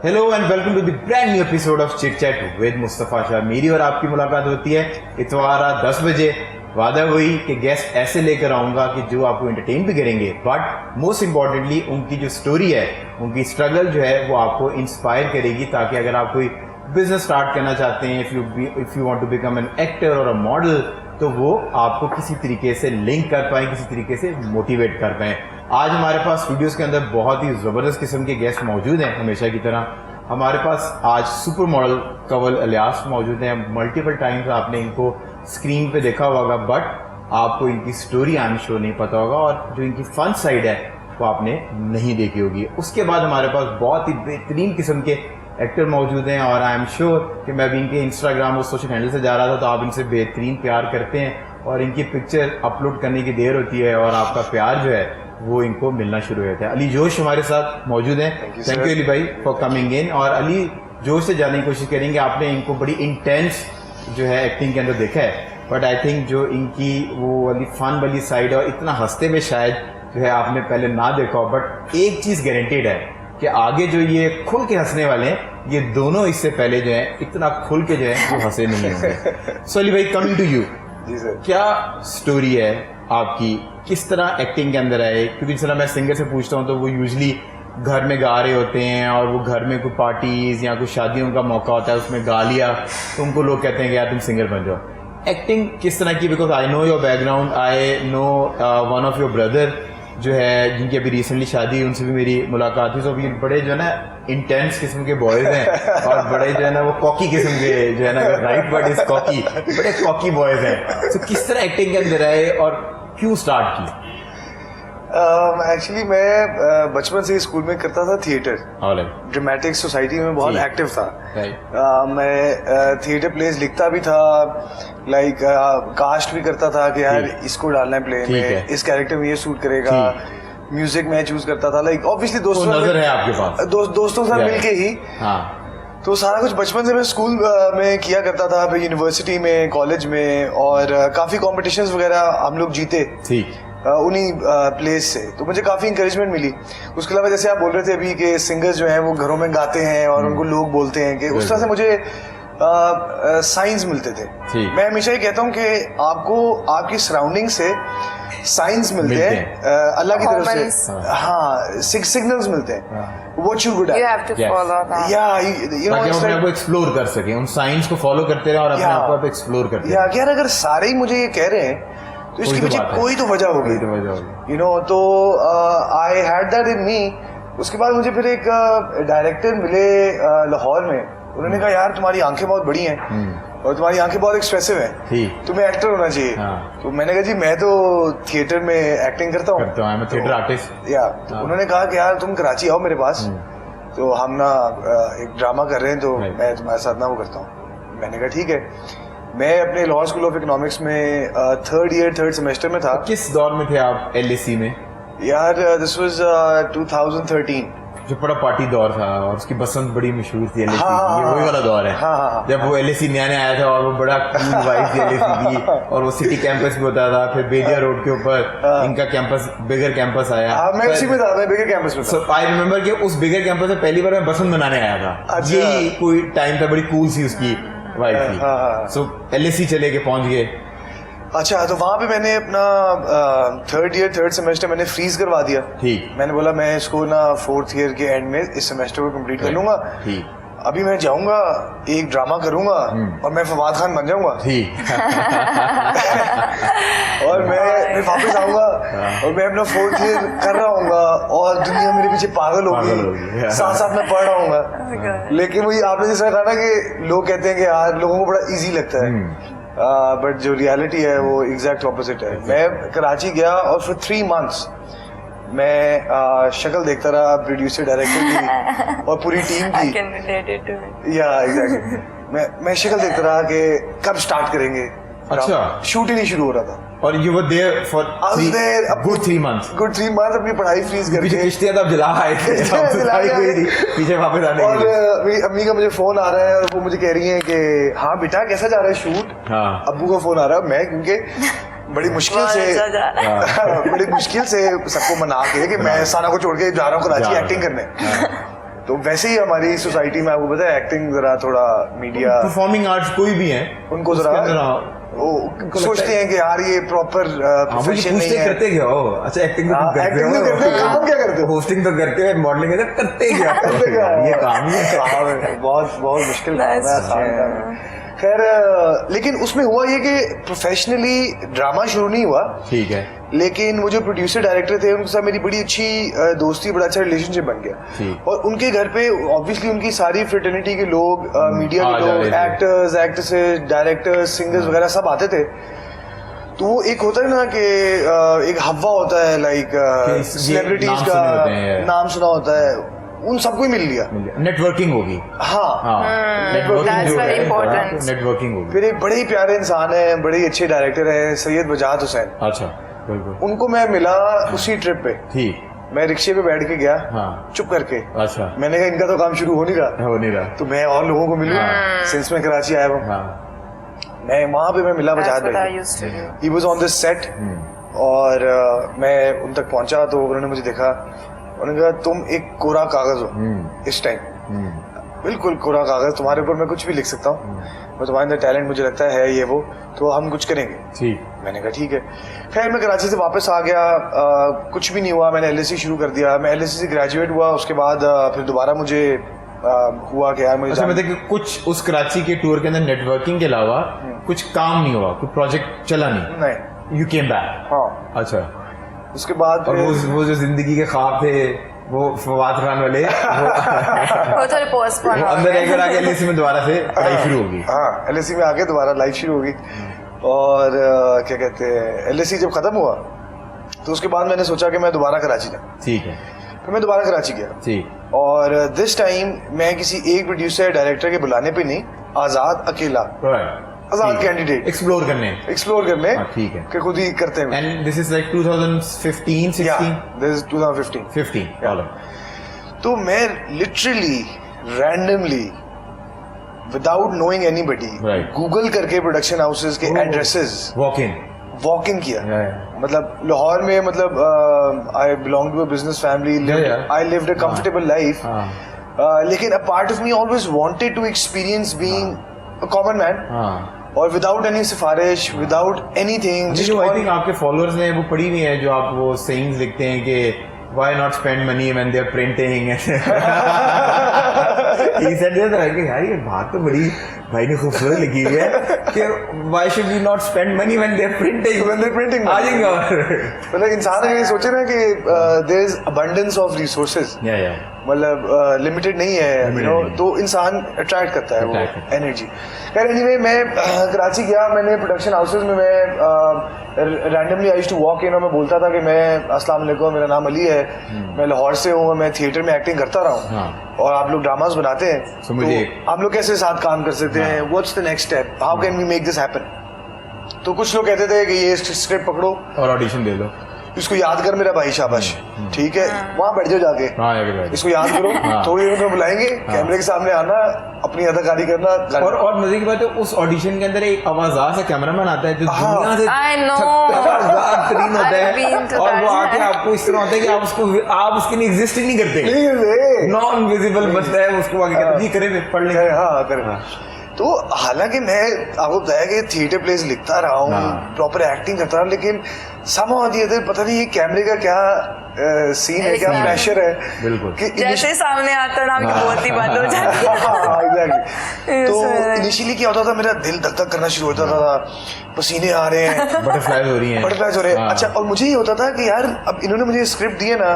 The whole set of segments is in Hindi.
Hello and welcome to the brand new episode of chit chat with Mustafa Shah. मेरी और आपकी मुलाकात होती है इतवार रात 10 बजे। वादा वही कि गेस्ट ऐसे लेकर आऊंगा कि जो आपको एंटरटेन भी करेंगे, बट मोस्ट इम्पॉर्टेंटली उनकी जो स्टोरी है, उनकी स्ट्रगल जो है वो आपको इंस्पायर करेगी, ताकि अगर आप कोई बिजनेस स्टार्ट करना चाहते हैं, if you want to become an actor और अ मॉडल, तो वो आपको किसी तरीके से लिंक कर पाए, किसी तरीके से मोटिवेट कर पाए। आज हमारे पास स्टूडियोज के अंदर बहुत ही ज़बरदस्त किस्म के गेस्ट मौजूद हैं। हमेशा की तरह हमारे पास आज सुपर मॉडल कंवल इलियास मौजूद हैं। मल्टीपल टाइम्स आपने इनको स्क्रीन पे देखा होगा, बट आपको इनकी स्टोरी आई एम श्योर नहीं पता होगा, और जो इनकी फन साइड है वो आपने नहीं देखी होगी। उसके बाद हमारे पास बहुत ही बेहतरीन किस्म के एक्टर मौजूद हैं, और आई एम श्योर कि मैं भी इनके इंस्टाग्राम और सोशल हैंडल से जा रहा था तो आप इनसे बेहतरीन प्यार करते हैं, और इनकी पिक्चर अपलोड करने की देर होती है और आपका प्यार जो है वो इनको मिलना शुरू हो जाता है। अली जोश हमारे साथ मौजूद हैं। थैंक यू अली भाई फॉर कमिंग इन। और अली जोश से जानने की कोशिश करेंगे, आपने इनको बड़ी इंटेंस जो है एक्टिंग के अंदर देखा है, बट आई थिंक जो इनकी वो वाली फन वाली साइड और इतना हंसते में शायद जो है आपने पहले ना देखा हो, बट एक चीज़ गारंटेड है कि आगे जो ये खुल के हंसने वाले हैं, ये दोनों इससे पहले जो है इतना खुल के जो है वो हंसे नहीं होंगे। सो अली भाई, कमिंग टू यू, जी सर, क्या स्टोरी है आपकी, किस तरह एक्टिंग के अंदर आए? क्योंकि जिस तरह मैं सिंगर से पूछता हूँ तो वो यूजली घर में गा रहे होते हैं, और वो घर में कोई पार्टीज या कोई शादियों का मौका होता है उसमें गा लिया, तो उनको लोग कहते हैं कि यार तुम सिंगर बन जाओ। एक्टिंग किस तरह की? Because I know your background, I know one of your brother जो है जिनकी अभी रिसेंटली शादी हुई, उनसे भी मेरी मुलाकात हुई। तो अभी बड़े जो है ना इंटेंस किस्म के बॉयज हैं, और बड़े जो है ना वो कॉकी किस्म के जो है ना, राइट वर्ड इज कॉकी, बड़े कॉकी बॉयज हैं। तो किस तरह एक्टिंग के अंदर आए और क्यों स्टार्ट की? एक्चुअली मैं बचपन से ही स्कूल में करता था थिएटर, ड्रामेटिक सोसाइटी में बहुत एक्टिव था। मैं थिएटर प्लेस लिखता भी था, लाइक कास्ट भी करता था कि यार इसको डालना है प्ले में, इस कैरेक्टर में ये सूट करेगा। म्यूजिक मैं चूज करता था, लाइक ऑब्वियसली दोस्तों नजर है आपके पास, दोस्तों से मिलके ही। तो सारा कुछ बचपन से मैं स्कूल में किया करता था, फिर यूनिवर्सिटी में, कॉलेज में, और काफी कॉम्पिटिशन्स वगैरह हम लोग जीते उन्हीं प्लेस से। तो मुझे काफ़ी इंकरेजमेंट मिली। उसके अलावा जैसे आप बोल रहे थे अभी कि सिंगर्स जो हैं वो घरों में गाते हैं और उनको लोग बोलते हैं, कि उस तरह से मुझे साइंस मिलते थे। मैं हमेशा ही कहता हूँ कि आपको आपकी सराउंडिंग से साइंस मिलते हैं, अल्लाह की तरफ से। हाँ, सिग्नल्स मिलते हैं। What you good at? You have to follow that. Yeah, you know, ताकि अपने आप को एक्सप्लोर कर सकें, उन साइंस को फॉलो करते रहे और अपने आप को एक्सप्लोर करते रहे। यार अगर सारे ही मुझे ये कह रहे हैं तो इसके पीछे कोई तो वजह होगी, यू नो। तो आई हैड दैट इन मी। उसके बाद मुझे फिर एक डायरेक्टर मिले लाहौर में। उन्होंने कहा यार तुम्हारी आंखें बहुत बड़ी हैं और तुम्हारी आंखें बहुत एक्सप्रेसिव हैं, तुम्हें एक्टर होना चाहिए। तो मैंने कहा जी मैं तो थिएटर में एक्टिंग करता हूँ, थिएटर आर्टिस्ट। या तो उन्होंने कहा कि यार तुम कराची आओ मेरे पास, तो हम ना एक ड्रामा कर रहे हैं, तो मैं तुम्हारे साथ ना वो करता हूँ। मैंने कहा ठीक है। मैं अपने लाहौर स्कूल ऑफ इकोनॉमिक्स में थर्ड सेमेस्टर में था। किस दौर में थे आप LSE में? यार दिस वाज 2013, जो बड़ा पार्टी दौर था, और उसकी बसंत बड़ी मशहूर थी LSE की। ये वही वाला दौर है। जब वो LSE नया आया था और वो बड़ा कूल वाइब थी LSE की, और वो सिटी कैंपस भी होता था। फिर बेदिया रोड के ऊपर इनका कैंपस, बिगर कैंपस आया। मैं उसी में था, मैं बिगर कैंपस में था। सो आई रिमेंबर कि उस बिगर कैंपस में पहली बार मैं बसंत मनाने आया था। यही कोई टाइम था, बड़ी कूल सी उसकी वाइब थी। सो LSE चले के पहुंच गए। अच्छा, तो वहाँ पे मैंने अपना थर्ड सेमेस्टर मैंने फ्रीज करवा दिया। ठीक। मैंने बोला मैं इसको ना 4th ईयर के एंड में इस सेमेस्टर को कंप्लीट कर लूंगा। अभी मैं जाऊंगा, एक ड्रामा करूंगा और मैं फवाद खान बन जाऊंगा। और मैं वापस आऊंगा और मैं अपना 4th ईयर कर रहा हूँगा और दुनिया मेरे पीछे पागल होगी, साथ साथ में पढ़ रहा हूँगा। लेकिन वही आपने जैसा कहा ना कि लोग कहते हैं कि यार लोगों को बड़ा इजी लगता है, बट जो रियलिटी है वो एग्जैक्ट ऑपोजिट है। मैं कराची गया और फिर 3 months मैं शक्ल देखता रहा प्रोड्यूसर, डायरेक्टर की और पूरी टीम की। या एग्जैक्टली मैं शक्ल देखता रहा कि कब स्टार्ट करेंगे। अच्छा, शूट ही नहीं शुरू हो रहा था। और you were there for good 3 months अपनी पढ़ाई फ्रीज करके। पीछे किश्तियां तब जला आए थे, पीछे वापस आने और मेरी अम्मी का मुझे फोन आ रहा है और वो मुझे कह रही है कि हाँ बेटा कैसा जा रहा है शूट। अब्बू का फोन आ रहा है। मैं क्योंकि बड़ी मुश्किल से सबको मना के कि मैं सारा को छोड़ के जा रहा हूँ कराची एक्टिंग करने। तो वैसे ही हमारी सोसाइटी में आपको पता है एक्टिंग जरा थोड़ा मीडिया परफॉर्मिंग आर्ट्स कोई भी है उनको जरा वो सोचते हैं कि यार ये प्रॉपर प्रोफेशन नहीं है। करते क्या हो? अच्छा एक्टिंग तो करते हो, काम क्या करते हो? होस्टिंग तो करते हो, मॉडलिंग करते क्या? ये काम ही है, बहुत बहुत मुश्किल काम है, आसान काम है। खैर लेकिन उसमें हुआ ये कि प्रोफेशनली ड्रामा शुरू नहीं हुआ, ठीक है, लेकिन वो जो प्रोड्यूसर डायरेक्टर थे उनके साथ मेरी बड़ी अच्छी दोस्ती, बड़ा अच्छा रिलेशनशिप बन गया। और उनके घर पे ऑब्वियसली उनकी सारी फ्रेटर्निटी के लोग, मीडिया के लोग, एक्टर्स, एक्ट्रेसेस, डायरेक्टर्स, सिंगर्स वगैरह सब आते थे। तो वो एक होता है ना कि एक हवा होता है, लाइक सेलिब्रिटीज का नाम सुना होता है, उन सबको ही मिल लिया, नेटवर्किंग होगी। हाँ, नेटवर्किंग होगी। फिर एक बड़े ही प्यारे इंसान है, बड़े ही अच्छे डायरेक्टर हैं, सैयद वजाहत हुसैन। अच्छा, बिल्कुल। उनको मैं मिला उसी ट्रिप पे। ठीक। मैं रिक्शे पे बैठ के गया, चुप करके। अच्छा। मैंने कहा इनका तो काम शुरू हो नहीं रहा, तो मैं और लोगों को मिलूं, सिंस मैं कराची आया हूँ। मैं वहां पे मैं मिला वजाहत भाई, he was on this set, और मैं उन तक पहुंचा तो उन्होंने मुझे देखा, उन्होंने कहा तुम एक कोरा कागज हो इस टाइम, बिल्कुल कोरा कागज, तुम्हारे ऊपर मैं कुछ भी लिख सकता हूँ, मैं तुम्हारे अंदर टैलेंट मुझे लगता है ये वो, तो हम कुछ करेंगे। ठीक। मैंने कहा ठीक है। खैर मैं कराची से वापस आ गया, कुछ भी नहीं हुआ, मैंने LSE शुरू कर दिया, मैं LSE से ग्रेजुएट हुआ, उसके बाद फिर दोबारा मुझे हुआ कि यार मुझे अच्छा, मतलब कि कुछ उस कराची के टूर के अंदर नेटवर्किंग के अलावा कुछ काम नहीं हुआ, कोई प्रोजेक्ट चला नहीं, यू केम बैक। हाँ। अच्छा, उसके बाद और वो जो जिंदगी के ख्वाब थे, वो फवाद खान वाले वो थोड़े पोस्टपोन हो गए, अंदर एक बार आके LSE में दोबारा से पढ़ाई शुरू होगी। हाँ, LSE में आके दोबारा लाइफ शुरू होगी, और क्या कहते हैं, LSE जब खत्म हुआ तो उसके बाद मैंने सोचा कि मैं दोबारा कराची जाऊँ। ठीक है। फिर मैं दोबारा कराची गया। ठीक। और दिस टाइम मैं किसी एक प्रोड्यूसर डायरेक्टर के बुलाने पे नहीं, आजाद अकेला, आजाद कैंडिडेट एक्सप्लोर करने, ठीक है, कि खुद ही करते हैं। And this is like 2015 16, this is 2015। तो मैं literally randomly without knowing anybody Google करके प्रोडक्शन हाउसेस के एड्रेसेस वॉक इन किया। मतलब लाहौर में, मतलब I belong to a business family, I lived a comfortable life, लेकिन a part of me always wanted to experience being a common man, और विदाउट एनी सिफारिश, विदाउट एनीथिंग। जो आई थिंक आपके फॉलोअर्स ने वो पढ़ी हुई है, जो आप वो सेइंग्स लिखते हैं कि why not spend money when they are printing he said that यार ये बात तो बड़ी भाई ने खूबसूरत लिखी हुई है कि why should we not spend money when they are printing आ जाएंगे। और मतलब इंसान ये सोचे ना कि there is abundance of resources, मतलब लिमिटेड नहीं है, you know, तो इंसान अट्रैक्ट करता है वो एनर्जी। खैर एनीवे मैं कराची गया, मैंने प्रोडक्शन हाउसेस में मैं randomly I used to walk in, और मैं बोलता था कि मैं अस्सलाम वालेकुम, मेरा नाम अली है, मैं लाहौर से हूँ, मैं थिएटर में एक्टिंग करता रहा हूँ, और आप लोग ड्रामास बनाते हैं, तो आप लोग कैसे साथ काम कर सकते हैं, what's the next step, how can we make this happen. तो कुछ लोग कहते थे कि ये स्क्रिप्ट पकड़ो और ऑडिशन दे दो, इसको याद कर मेरा भाई, शाबाश, ठीक है, वहाँ बैठ जाओ जाके, इसको याद करो, थोड़ी देर में बुलाएंगे, कैमरे के सामने आना, अपनी अदाकारी करना। और मजे की बात है, उस ऑडिशन के अंदर एक आवाज़ सा कैमरामैन आता है जो दुनिया से तरीन होता है, और वो आके आपको इस तरह होता है कि आप उसके लिए एग्जिस्ट ही नहीं करते, नॉन विजिबल बचता है, उसको आगे कहते हैं करें, पढ़ लेंगे। हाँ करें। तो हालांकि मैं आपको बताया कि थिएटर प्लेस लिखता रहा हूँ, प्रॉपर एक्टिंग करता रहा, लेकिन somehow पता नहीं ये कैमरे का क्या सीन है, क्या प्रेशर है, बिल्कुल कि जैसे सामने आता ना बहुत ही बंद हो जाती है। तो इनिशियली क्या होता था, मेरा दिल धक धक करना शुरू होता था, पसीने आ रहे हैं, बटरफ्लाइज हो रही हैं। अच्छा, और मुझे ये होता था कि यार अब इन्होंने मुझे स्क्रिप्ट दी है ना,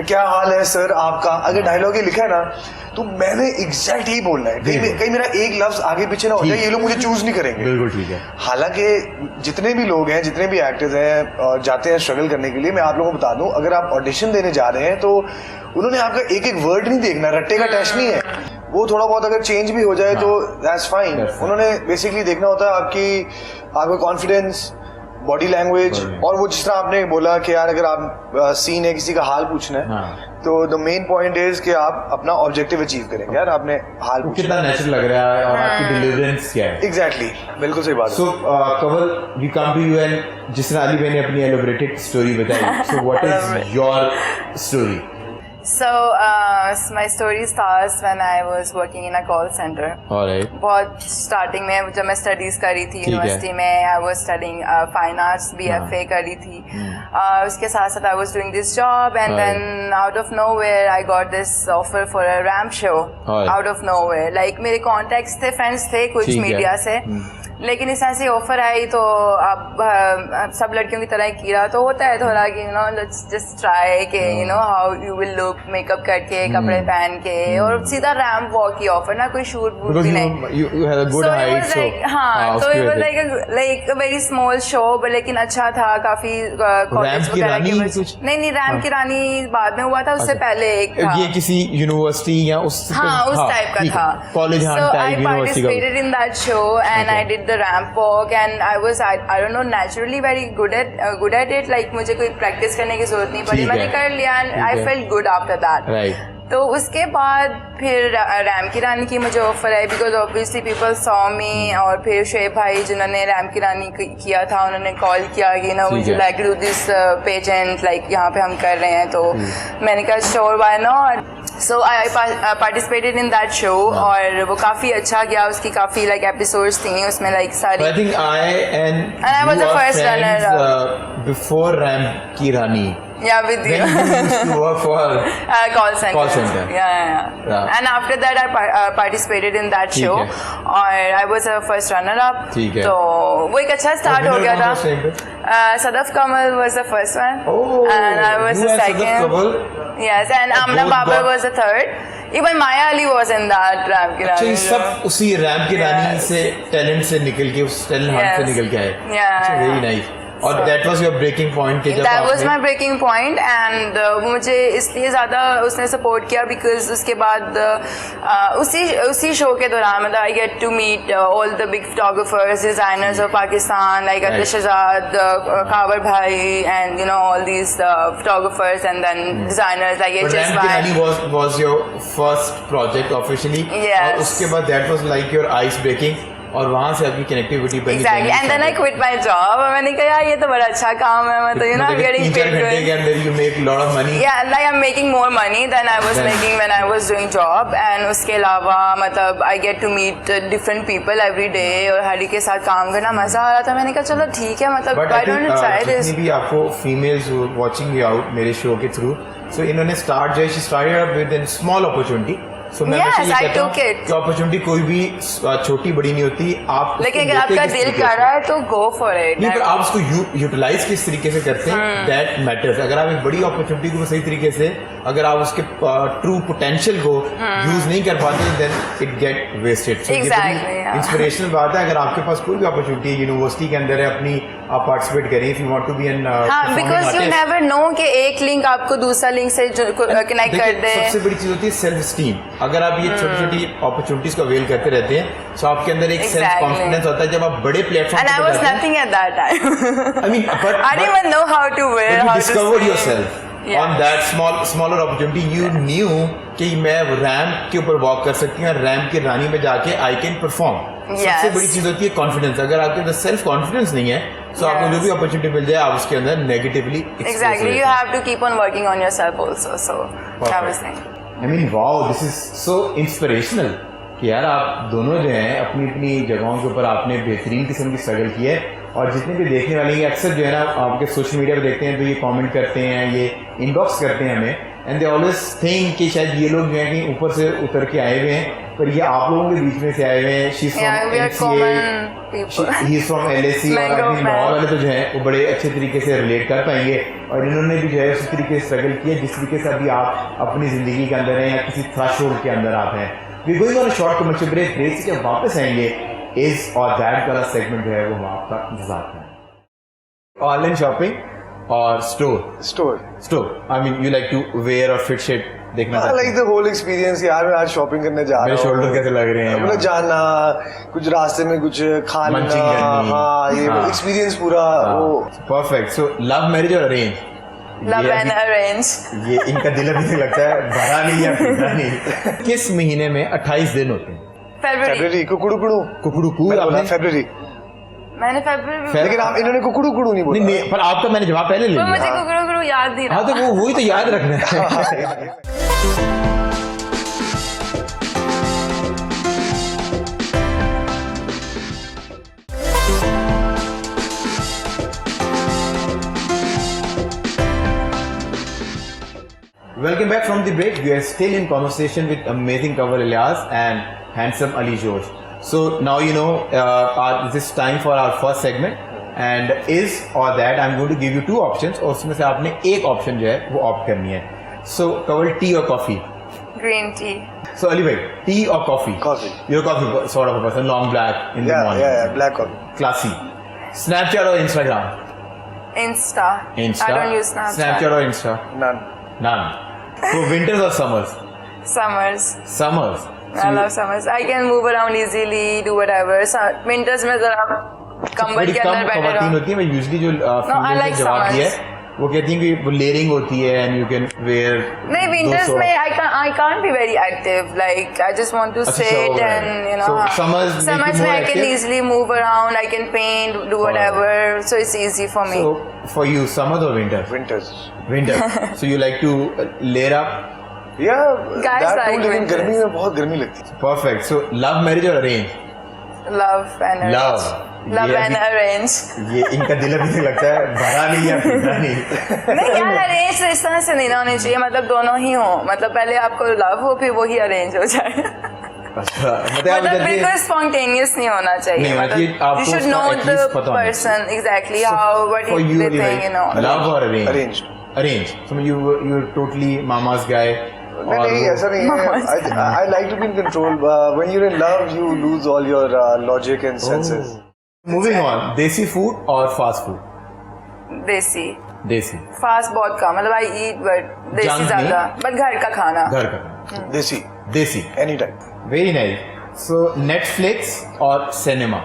क्या हाल है सर आपका, अगर डायलॉग ये लिखा है ना तो मैंने एग्जैक्ट ही बोलना है, कहीं मेरा एक लफ्ज आगे पीछे ना हो जाए, ये लोग मुझे चूज नहीं करेंगे। बिल्कुल ठीक है। हालांकि जितने भी लोग हैं, जितने भी एक्टर्स हैं और जाते हैं स्ट्रगल करने के लिए, मैं आप लोगों को बता दूं, अगर आप ऑडिशन देने जा रहे हैं तो उन्होंने आपका एक एक वर्ड नहीं देखना, रट्टे का टेस्ट नहीं है, वो थोड़ा बहुत अगर चेंज भी हो जाए तो दैट्स फाइन। उन्होंने बेसिकली देखना होता है आपका कॉन्फिडेंस, बॉडी लैंग्वेज, और वो जिस तरह आपने बोला कि यार अगर आप सीन है, किसी का हाल पूछना है, तो द मेन पॉइंट इज कि आप अपना ऑब्जेक्टिव अचीव करेंगे। यार आपने हाल पूछना, कितना नेचुरल लग रहा है और आपकी डिलीवरेंस क्या है। एग्जैक्टली, बिल्कुल सही बात है। So Kanwal, we come to you, and जिस तरह अली भाई ने अपनी एलोबरेटेड स्टोरी बताई, so what is your story? So my story starts when I was working in a call center. Alright. बहुत स्टार्टिंग में जब मैं स्टडीज कर रही थी यूनिवर्सिटी में, I was studying fine arts BFA कर रही थी. उसके साथ साथ I was doing this job and then out of nowhere I got this offer for a ramp show. Out of nowhere, like मेरे कॉन्टेक्ट्स थे, फ्रेंड्स थे कुछ मीडिया से, लेकिन इस तरह से ऑफर आई तो अब सब लड़कियों की तरह कीड़ा तो होता है थोड़ा कि लेट्स जस्ट ट्राई के how you will look, makeup करके कपड़े पहन के, और सीधा रैम्प वॉक की ऑफर ना, कोई शूट वूट भी नहीं. You had a good height, so तो it was like a very small show, लेकिन अच्छा था काफी. रैम्प की रानी कुछ नहीं रैम्प की रानी बाद में हुआ था, उससे पहले एक था. ये किसी यूनिवर्सिटी या उस टाइप का था. College So I participated in that show and I did the ramp walk and I was I don't know naturally very good at it, like मुझे कोई प्रैक्टिस करने की जरूरत नहीं पड़ी, मैंने कर लिया and I felt good after that. Right. तो उसके बाद फिर रैम की रानी की मुझे offer I because obviously people saw me. और फिर शुएब भाई जिन्होंने रैम की रानी किया था, उन्होंने कॉल किया कि would you like to do this pageant, like यहाँ पे हम कर रहे हैं. तो मैंने कहा sure why not. So I participated in that show और वो काफ़ी अच्छा गया. उसकी काफ़ी लाइक एपिसोड्स थी उसमें, लाइक सारी. I think I was the first runner before RAM की रानी. Yeah, with you. When you used to work for call center. Call center. Yeah. And after that, I participated in that show. और I was a first runner up. ठीक है. तो वो एक अच्छा start हो गया था. Sadaf Kamal was the first one. Oh. And I was the second. Sadaf Kamal. Yes, and Amna Babar was the third. Even Maya Ali was in that RAM की रानी. सब उसी रैम की रानी से टैलेंट से निकल के, उस टैलेंट हंट से निकल के आए. Yeah. Very nice. और that was your breaking point कि जब That was my breaking point and मुझे इसलिए ज़्यादा उसने सपोर्ट किया because उसके बाद उसी शो के दौरान मतलब I get to meet all the big photographers, designers of Pakistan like Atif Shahzad, Kabar Bhai and all these photographers and then designers like HS RAM की रानी was your first project officially. Yes. और उसके बाद that was like your ice breaking. और वहाँ से आपकी कनेक्टिविटी बनी. Exactly. And then I quit my job. मैंने कहा यार ये तो बड़ा अच्छा काम है, मतलब I'm getting paid good. 3-4 घंटे के अंदर you make lot of money. Yeah, like I'm making more money than I was making when I was doing job. And उसके अलावा मतलब I get to meet different people every day और हर एक के साथ काम करना मजा आ रहा था. मैंने कहा चलो ठीक है, मतलब why don't you try this? जितनी भी आपको females watching you out मेरे शो के through, so इन्होंने start जो she started with a small opportunity. So मैं Yes, I took it. कि अपॉर्चुनिटी कोई भी छोटी बड़ी नहीं होती. आप लेकिन अगर आपका दिल कर रहा है तो go for it. नहीं, पर आप उसको यूटिलाइज किस तरीके से करते हैं, दैट मैटर्स. अगर आप एक बड़ी अपॉर्चुनिटी को सही तरीके से, अगर आप उसके ट्रू पोटेंशियल को यूज नहीं कर पाते, then it get wasted. Inspirational बात है. अगर आपके पास कोई भी अपॉर्चुनिटी यूनिवर्सिटी के अंदर है, अपनी आप पार्टिसिपेट करें if you want to be an. Because you never know कि एक लिंक आपको दूसरा लिंक से कनेक्ट कर दे. सबसे बड़ी चीज होती है सेल्फ स्टीम. अगर आप ये छोटी छोटी अपॉर्चुनिटीज को अवेल करते रहते हैं, तो आपके अंदर एक सेल्फ कॉन्फिडेंस होता है. जब आप बड़े platform And I was nothing at that time. I mean, but I didn't even know how to wear. But you how discovered to yourself on that smaller opportunity. You knew कि मैं रैम्प के ऊपर वॉक कर सकती हूँ, रैम्प की रानी में जाके आई कैन परफॉर्म. सबसे बड़ी चीज होती है कॉन्फिडेंस. अगर आपके अंदर सेल्फ कॉन्फिडेंस नहीं है, तो आपको जो भी अपॉर्चुनिटी मिल जाए, आप उसके अंदर negatively. Exactly. You have to keep on working on yourself also. So that was thing. I mean, wow, this is so inspirational. कि यार आप दोनों जो हैं अपनी अपनी जगहों के ऊपर आपने बेहतरीन किस्म की स्ट्रगल की है. और जितने भी देखने वाले ये अक्सर जो है ना आपके सोशल मीडिया पे देखते हैं, तो ये कमेंट करते हैं, ये इनबॉक्स करते हैं हमें, एंड दे ऑलवेज थिंक कि शायद ये लोग जो हैं कहीं ऊपर से उतर के आए हुए हैं, पर ये आप लोगों के बीच में से आए हुए हैं. She is from MCA, he is from LSE. और अपनी लाहौर वाले तो जो है वो बड़े अच्छे तरीके से रिलेट कर पाएंगे. और इन्होंने भी जो है उसी तरीके से स्ट्रगल किया जिस तरीके से अभी आप अपनी ज़िंदगी के अंदर हैं या किसी थ्रेशोल्ड के अंदर आप हैं. We going on a short commercial break. Break से जब वापस आएंगे इस और दैट वाला सेगमेंट जो है वो हम आपका इंतजार करें. ऑनलाइन शॉपिंग और store. I mean you like to wear और फिट शिट देखना. I like the whole experience. यार मैं आज शॉपिंग करने जा रहा हूँ. मेरे शोल्डर कैसे लग रहे हैं, मतलब जाना, कुछ रास्ते में कुछ खाना, हाँ ये एक्सपीरियंस पूरा वो. परफेक्ट. सो लव मैरिज और अरेंज? Love and arrange. ये इनका दिल अभी तक लगता है भरा नहीं या भरा नहीं. किस महीने में 28 दिन होते हैं? फरवरी. कुकुड़ू फरवरी. मैंने फरवरी. लेकिन आप इन्होंने कुकुड़ू नहीं बोला. नहीं, पर आपका मैंने जवाब पहले ले लिया. मुझे कुकुड़ू याद नहीं रहा. हाँ, तो वही तो याद रखना है. Welcome back from the break. We are still in conversation with amazing Kanwar Ilyas and handsome Ali Josh. So now you know this is time for our first segment, and is or that I'm going to give you two options और उसमें से आपने एक option जो है वो opt करनी है. So Kanwar, tea or coffee? Green tea. So Ali bhai, tea or coffee? Coffee. You're a coffee sort of a person, long black in the morning. Yeah, black coffee. Classy. Snapchat or Instagram? Insta. Insta. I don't use Snapchat. Snapchat or Insta? None. None. So winters or summers? Summers. Summers. I love summers. I can move around easily, do whatever. So, winters में जरा कंबल के अंदर बैठे खवातीन रहो. होती है, मैं यूजली जो I फीमेल like ने जवाब summers. दिया है वो कहती हैं कि वो लेयरिंग होती है एंड यू कैन वेयर नहीं, winters में I can't be very active. Like I just want to अच्छा, sit so and you know. so summers make you summers more में I can active? easily move around. I can paint, do whatever. So it's easy for me. So for you, summers or winter? Winters. Winter. So you like to layer up? Yeah, Guys that like too, लेकिन winters. गर्मी में बहुत गर्मी लगती है. Perfect. So love marriage or arrange? Love and arrange. Love. Love ये and अभी- arrange. ये इनका दिल अभी तक लगता है भरा नहीं या भरा नहीं. नहीं यार, अरेंज इस तरह से नहीं ना होने चाहिए. मतलब दोनों ही हो. मतलब पहले आपको लव हो फिर वही अरेंज हो जाए. अच्छा, मतलब आप मतलब कहती बिल्कुल है स्पॉन्टेनियस नहीं होना चाहिए. नहीं होना चाहिए, आपको you should उसका know at the least पता होना person exactly how what for you they only think, like you know. love or arrange? Arranged. Arrange. So you're totally mama's guy. नहीं, ऐसा नहीं है. I like to be in control. When you're in love, you lose all your logic and senses. Moving on, देसी food or fast food? देसी. देसी. फास्ट बहुत कम. मतलब आई ईट बट देसी Junk ज्यादा. बट घर का खाना. घर का. देसी. देसी. Anytime. Very nice. So Netflix और cinema?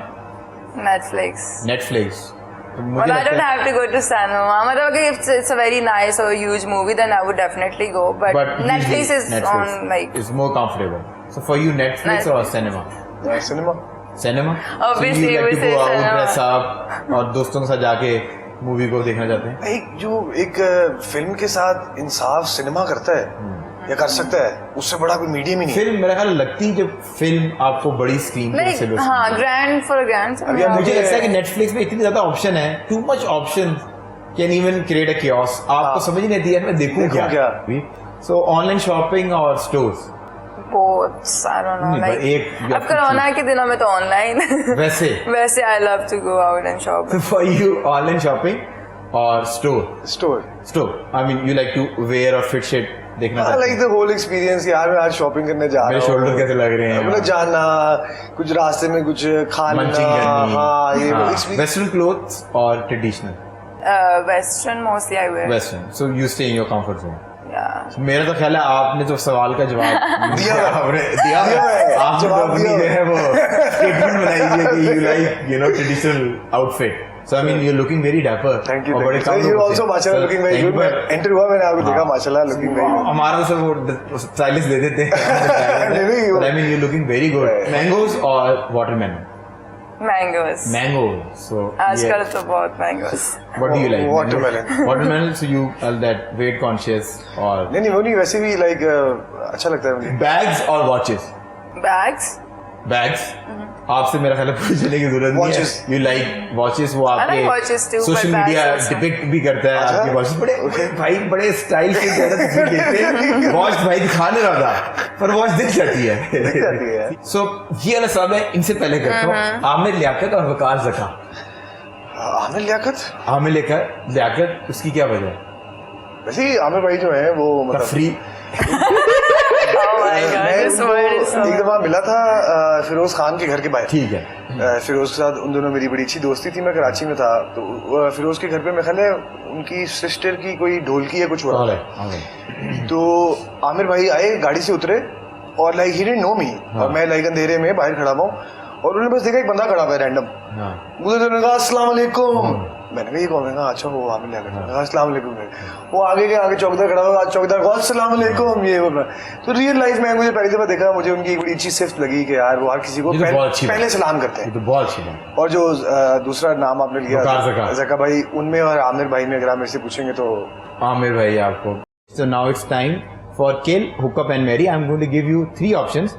Netflix. Netflix. तो मुझे Well, I लगता don't है- have to go to cinema. मतलब अगर it's a very nice or huge movie, then I would definitely go. But Netflix usually is Netflix on like. is more comfortable. So for you, Netflix or cinema? Cinema. Cinema. Obviously, so you we like to say go out, cinema. dress up और दोस्तों के साथ जाके मूवी को देखना चाहते हैं. एक फिल्म के साथ इंसाफ सिनेमा करता है या कर सकता है, उससे बड़ा कोई मीडियम ही नहीं. फिल्म मेरा ख्याल लगती है जब फिल्म आपको बड़ी स्क्रीन पे से नहीं, हाँ, ग्रैंड फॉर ग्रैंड. अभी हम मुझे लगता है कि नेटफ्लिक्स में इतनी ज्यादा ऑप्शन है, too much option can even create a chaos. आपको समझ नहीं आती है मैं देखूं क्या. सो ऑनलाइन शॉपिंग और stores. Both, I don't know. नहीं, Like, but एक अब कोरोना के दिनों में तो ऑनलाइन. वैसे वैसे I love to go out and shop. For you online shopping और store. Store I mean you like to wear और फिट शिट देखना I चाहते like हैं. the whole experience. यार मैं आज शॉपिंग करने जा रहा हूँ. मेरे शोल्डर कैसे लग रहे हैं. मतलब जाना, कुछ रास्ते में कुछ खाना, मंचिंग करनी. हाँ ये experience. वेस्टर्न क्लोथ्स और traditional. Western mostly I wear. Western. So you stay in your comfort zone. Yeah. मेरा तो ख्याल है आपने जो सवाल का जवाब दिया आपने दिया है। आपने तो जवाब अपनी दिया जो है वो स्टेटमेंट बनाई है कि you like you know traditional outfit. So I mean you looking very dapper. Thank you. You also माशाल्लाह looking very good. मैं enter हुआ, मैंने आपको देखा, माशाल्लाह looking very good. हमारा से वो स्टाइलिश दे देते हैं. नहीं, I mean you looking very good. Mangoes और वाटरमेलन. Mangoes. मैंगोज. सो आजकल तो बहुत mangoes. What do you like? Watermelon. Watermelon. So you that weight conscious और नहीं वो नहीं, वैसे भी like अच्छा लगता है मुझे. बैग्स और वॉचेस. Bags. बैग्स. आपसे मेरा ख्याल है पूछने की जरूरत नहीं Watches. है. You like watches. वो I like watches आपके too, social but media bags also. Depict भी करता है अच्छा? आपके वॉचेस. बड़े भाई बड़े स्टाइल से ज़्यादा तस्वीर लेते हैं. वॉच भाई दिखा नहीं रहा था पर वॉच दिख जाती जाती है. है. सो ये वाला सवाल मैं इनसे पहले करता हूँ. आमिर लियाकत और वकार जका. आमिर लियाकत. आमिर लियाकत उसकी क्या वजह है? वैसे ही आमिर भाई जो है वो मतलब तफरी. Oh my god, मैं this word is so. एक दफा मिला था फिरोज खान के घर के बाहर. ठीक है. फिरोज के साथ उन दोनों मेरी बड़ी अच्छी दोस्ती थी. मैं कराची में था तो फिरोज के घर पे मेरे ख्याल है उनकी सिस्टर की कोई ढोलकी या कुछ हो रहा था. तो आमिर भाई आए, गाड़ी से उतरे और लाइक ही डिडंट नो मी. और मैं लाइक अंधेरे में बाहर खड़ा हुआ हूँ और उन्होंने बस देखा एक बंदा खड़ा हुआ है रैंडम. मुझे तो कहा अस्सलाम वालेकुम. मैंने कहा ये कौन है? कहा अच्छा वो आमिर लियाकत. मैंने कहा अस्सलाम वालेकुम. वो आगे के आगे चौकीदार खड़ा हुआ. चौकीदार कहा अस्सलाम वालेकुम. ये बोल रहा. तो रियल लाइफ में मुझे पहली दफा देखा, मुझे उनकी एक बड़ी अच्छी सिफ्त लगी कि यार वो हर किसी को पहले सलाम करते हैं. तो बहुत अच्छी बात. और जो दूसरा नाम आपने लिया वकार जका भाई, उनमें और आमिर भाई में अगर आप मेरे से पूछेंगे तो आमिर भाई आपको. So now it's time for kill hookup and marry I am going to give you 3 options.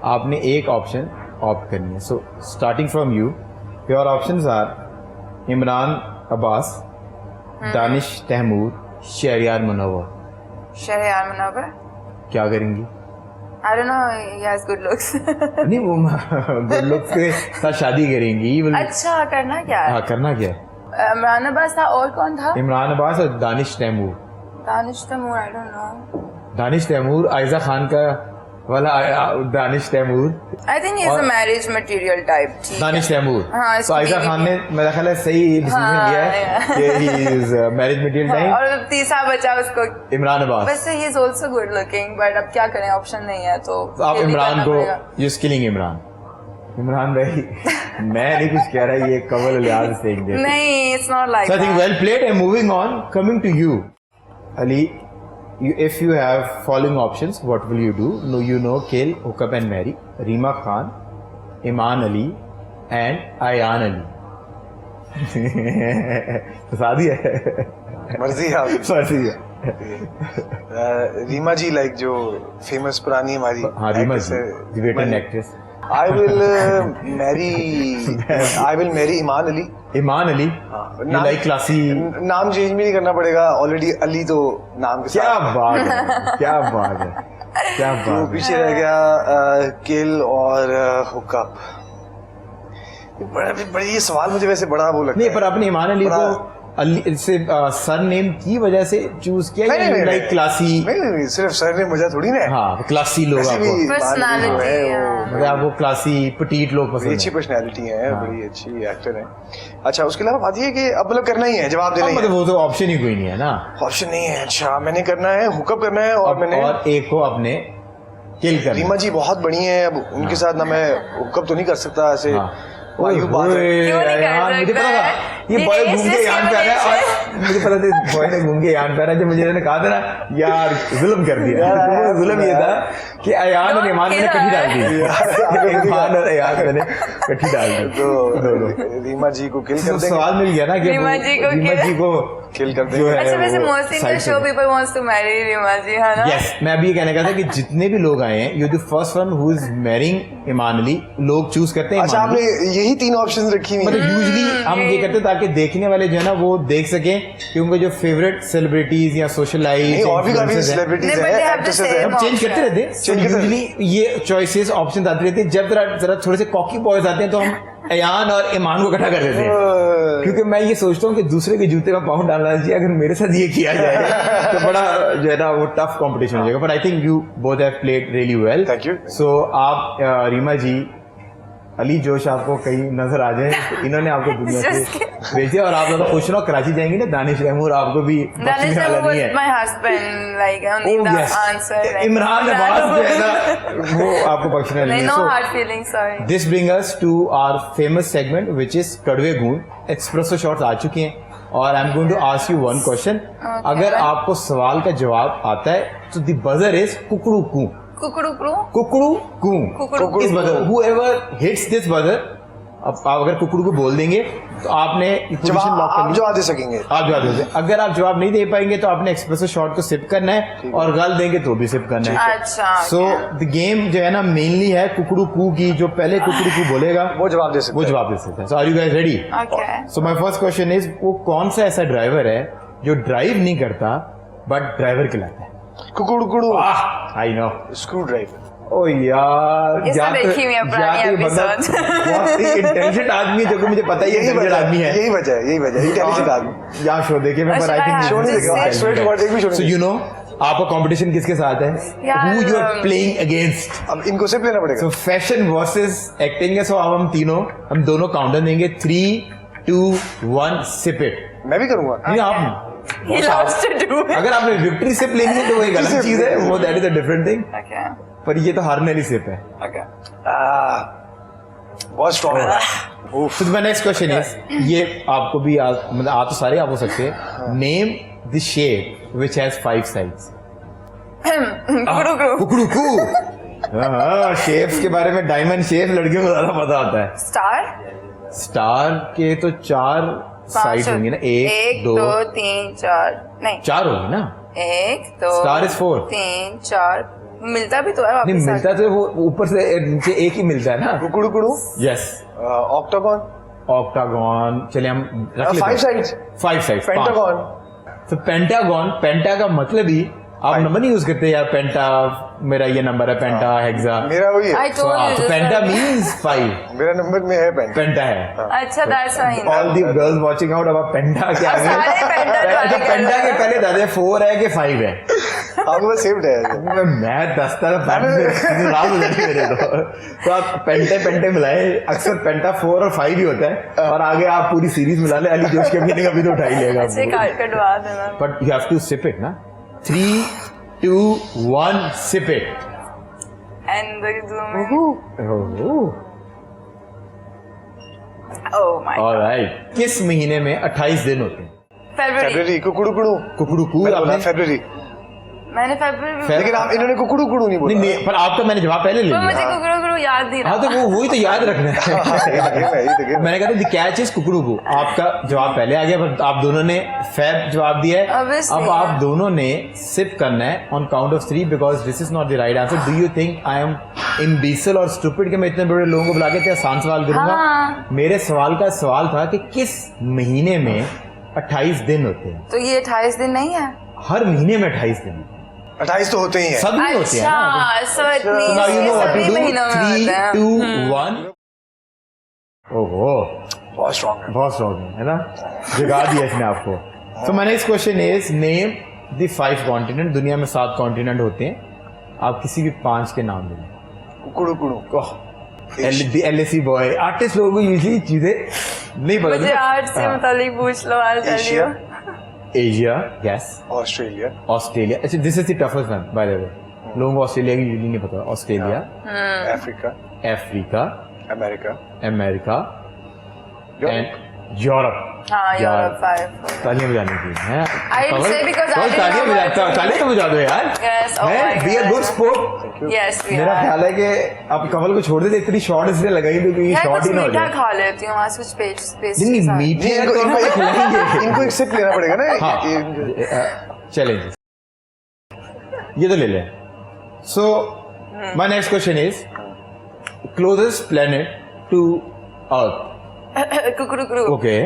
आपने एक ऑप्शन ऑप्ट करनी है. So starting from you, your options are Imran Abbas, Danish Taimur, Shahryar Munawwar. Shahryar Munawwar. क्या करेंगी? I don't know, he has good looks. नहीं, वो गुड लुक्स के साथ शादी करेंगी. अच्छा, करना क्या है? हाँ, करना क्या है? इमरान अब्बास था और कौन था? इमरान अब्बास और Danish Taimur. Danish Taimur, I don't know. Danish Taimur Aiza Khan का वाला Danish Taimur. I think he is a marriage material type. ठीक दानिश है। तैमूर. हाँ, तो आयजा खान ने मेरा ख्याल है सही डिसीजन हाँ, लिया है कि he is marriage material type. और तीसरा बचा उसको. इमरान अब्बास. वैसे he is also good looking, but अब क्या करें, ऑप्शन नहीं है तो आप ये भी इमरान करना को पड़ेगा। You killing Imran. इमरान भाई मैं नहीं कुछ कह रहा, ये कमल लिहाज से नहीं, it's not like So I think that. well played. And moving on, coming to you, Ali, if you have following options, what will you do? No, you know, kill, hook up and marry Reema Khan, Iman Ali, and Ayan Ali. बता दिया. मर्जी है आपकी. मर्जी है. रीमा जी, लाइक जो फेमस पुरानी हमारी हाँ, रीमा actress जी, है. the veteran actress. I will marry Iman Ali. Iman Ali. हाँ, You like classy. नाम चेंज भी नहीं करना पड़ेगा, ऑलरेडी अली तो नाम के क्या साथ. बात है, क्या बात है, क्या तो बात है. पीछे रह गया किल और हुकअप. बड़ा ये सवाल मुझे वैसे बड़ा वो लगता नहीं, है. पर आपने इमान अली बड़ा- को अली से सर नेम की वजह से चूज किया नहीं, या नहीं, लाइक क्लासी? नहीं, सिर्फ सर ने मजा थोड़ी ना है. हाँ, क्लासी लोग वैसे आपको, भी Personality, बाल जो है, हाँ. वो मतलब आपको क्लासी पटीट लोग बड़ी पसंद अच्छी है. पर्सनैलिटी है. हाँ. बड़ी अच्छी एक्टर है. अच्छा, उसके अलावा बात ये है कि अब मतलब करना ही है, जवाब देना हाँ, ही मतलब है. वो तो ऑप्शन ही कोई नहीं है ना. ऑप्शन नहीं है. अच्छा, मैंने करना है, हुकअप करना है और मैंने और एक को अपने किल करना. रीमा जी बहुत बड़ी हैं, अब उनके साथ ना मैं हुकअप तो नहीं कर सकता ऐसे. हाँ. वायु बात है. क्यों नहीं कर यार, मुझे सकता पता था है? ये बॉय ये घूम के यान पे आ रहा है. और मुझे पता था बॉय ने घूम के यान पे आ रहा है. जब मुझे इन्होंने कहा था ना, यार जुल्म कर दिया. यार, तो जुल्म ये था कि अयान और ईमान मैंने कट्ठी डाल दी. ईमान और अयान मैंने कट्ठी डाल दी. तो रीमा जी को किल कर तो देंगे. सवाल मिल गया ना कि रीमा जी को रीमा जी को किल कर जो देंगे. है अच्छा, वैसे वो mostly in the side show से- people wants to marry Reema ji, है ना? Yes, मैं अभी ये कहने का था कि जितने भी लोग आए हैं, you the first one who is marrying Iman Ali. लोग चूज करते हैं अच्छा, इमान आपने अली. यही 3 ऑप्शंस रखी हुई मतलब हैं. यूजली हम ये करते हैं ताकि देखने वाले जो है ना वो देख सकें कि उनके जो फेवरेट सेलिब्रिटीज या नहीं, सोशलाइट और भी काफी सेलिब्रिटीज नहीं, but हैं, they have the actresses same हैं. हम चेंज करते रहते हैं. Change करते यूजली ये चॉइसेस ऑप्शन आते रहते हैं. जब जरा थोड़े से कॉकी बॉयज आते हैं तो हम अयान और ईमान को इकट्ठा कर देते हैं. क्योंकि मैं ये सोचता हूँ कि दूसरे के जूते में पाँव डालना चाहिए. अगर मेरे साथ ये किया जाए तो बड़ा जो है ना वो टफ कंपटीशन हो जाएगा. But I think you both have played really well. Thank you. सो आप रीमा जी, अली जोश आपको कहीं नजर आ जाए तो इन्होंने आपको दुनिया से भेज दिया. और आप ज्यादा खुश रहो, कराची जाएंगी ना, दानिश तैमूर आपको भी Danish बख्शने वाला Thakur नहीं was है. my husband, like only Oh, the yes. answer. Like, Imran Abbas जो है ना वो आपको बख्शने वाला Like, नहीं no है. hard feelings, sorry. This bring us to our famous segment which is कड़वे गूंद. एक्सप्रेसो शॉट्स आ चुके हैं और I am going to ask you one question. अगर आपको सवाल का जवाब आता है तो द बजर इज कुकड़ू कू. Kukuru kru. कुकड़ू कू. कुकड़ू इस buzzer whoever hits this buzzer, अब आप अगर कुकड़ू को बोल देंगे तो आपने पोजीशन जवाब लॉक कर आप ली. जवाब दे सकेंगे. आप जवाब दे दें. अगर आप जवाब नहीं दे पाएंगे तो आपने एक्सप्रेसो शॉट को सिप करना है और गल देंगे तो भी सिप करना है. अच्छा. सो द गेम जो है ना मेनली है कुकड़ू कू की. जो पहले कुकड़ू कू बोलेगा वो जवाब दे सकते वो हैं. जवाब दे सकते हैं. So are you guys ready? Okay. So my first question is, वो कौन सा ऐसा ड्राइवर है जो ड्राइव नहीं करता बट ड्राइवर कहलाता है? कुकुड़कुड़ू. I know. Screwdriver. ओ यार, ये सब देखी हुई है पुरानी episodes. बहुत ही इंटेलिजेंट आदमी है, जो कि मुझे पता ही है इंटेलिजेंट आदमी है. यही वजह है, यही वजह है. इंटेलिजेंट आदमी. यहाँ शो देखे मैं, पर आई थिंक शो नहीं देखा. Just स्ट्रेट फॉरवर्ड एक भी शो सो नहीं यू नो आपका कंपटीशन किसके साथ है? यार, who you are playing against. देखा. अब इनको सिर्फ लेना पड़ेगा. सो फैशन वर्सेस एक्टिंग है. सो अब हम दोनों काउंटर देंगे. 3, 2, 1 सिप इट. मैं भी करूंगा. नहीं, आप He loves to do it. अगर आपने विक्ट्री सिप लेनी है तो वो एक अलग चीज है, वो that is a different thing. Okay. पर ये तो हारने वाली सिप है. Okay. बहुत स्ट्रॉन्ग है. So my next question is, ये आपको भी मतलब आप तो सारे आप हो सकते हैं. Name the shape which has 5 sides. Kukuru kru. कुकड़ू कू. हाँ, शेप्स के बारे में डायमंड शेप लड़कियों को ज्यादा पता होता है. Star. स्टार के तो 4 साइड होंगी ना. 1, 2, 2, 3, 4. नहीं. 4 होगी ना. 1 2 Star is 4. 3 4 मिलता भी तो है नहीं वापस मिलता तो वो ऊपर से नीचे एक ही मिलता है ना. कुकुड़ू कुड़ू. यस. ऑक्टागन. ऑक्टागन. चलिए हम रख लेते 5 sides. 5 sides. पेंटागन. तो पेंटागन. पेंटा का मतलब ही आप नंबर नहीं यूज करते यार. पेंटा मेरा ये नंबर है. पेंटा हेक्सा. मेरा वही I है. told you तो this पेंटा already. मींस 5. मेरा नंबर में है पेंटा. पेंटा है. अच्छा that's why all the girls watching out. अब आप पेंटा के आगे. सारे पेंटा वाले पेंटा के पहले दादा 4 है कि 5 है. आपको बस सेव्ड है. मैं 10 तरफ रात हो जाती मेरे तो आप पेंटे मिलाए. अक्सर पेंटा 4 और 5 ही होता है. और आगे आप पूरी सीरीज मिला ले. अली जोश के अभी अभी तो उठा ही लेगा. ऐसे काट कटवा देना. But you have to sip it ना. 3 2 1 sip it. And the zoom. Oh my. Alright. किस महीने में 28 दिन होते हैं? February. फेब्रुअरी. कुकुड़ू कुड़ू. कुकड़ू मैंने बोला आपने फेब्रुअरी. मैंने February. लेकिन आप इन्होंने कुकुड़ू कुड़ू नहीं नहीं बोला. नहीं, पर आपका मैंने जवाब पहले ले पर मुझे लिया. कुकड़ू याद नहीं हाँ तो रहा. वो वही तो याद रखना है. मैंने कहा था कैच इज कुकड़ू को. आपका जवाब पहले आ गया. पर आप दोनों ने फैब जवाब दिया है. Obviously. अब आप दोनों ने सिप करना है on count of 3 because this is not the right answer. Do you think I am imbecile और स्टूपिड कि मैं इतने बड़े लोगों को बुला के इतने आसान सवाल करूंगा? हाँ. मेरे सवाल का सवाल था कि किस महीने में 28 दिन होते हैं. तो ये 28 दिन नहीं है. हर महीने में 28 दिन. 28 तो होते ही हैं. सब नहीं होते हैं ना. अच्छा so it So means now you know what to सभी do. महीनों में 3 होते हैं. 2 1. ओहो बहुत स्ट्रॉन्ग है. बहुत स्ट्रॉन्ग है ना. जगा दिया इसने आपको. सो my next question is name the 5 continent. दुनिया में 7 कॉन्टिनेंट होते हैं. आप किसी भी 5 के नाम दें. कुकुड़ू कुड़ू. LSE boy. आर्टिस्ट लोगों को यूजुअली चीजें नहीं पता. मुझे आर्ट से मतलब पूछ लो. I'll tell Asia. you. Asia. Yes. Australia. Australia. अच्छा this is the toughest one by the way. लोगों को ऑस्ट्रेलिया की यूजुअली नहीं पता. Australia. Africa. Africa. America. America and Europe. हाँ यूरोप 5. तालियां बजानी चाहिए. I'll say because I didn't तालियां know. तालियां तो बजा दो यार. Yes, oh my be a God. Good sport. Yes we मेरा are. ख्याल है कि आप कमल को छोड़ देते. इतनी शॉर्ट इसलिए लगाई तो कि मैं शॉर्ट कुछ ही ना हो मीठा जाए. खा लेती हूँ. आज कुछ पेस्ट नहीं मीठे हैं तो इनको खिलाएंगे. इनको एक सिप लेना पड़ेगा ना. हाँ चलेंगे. ये तो ले लें. So my next question is closest planet to Earth. कुकड़ू. Okay.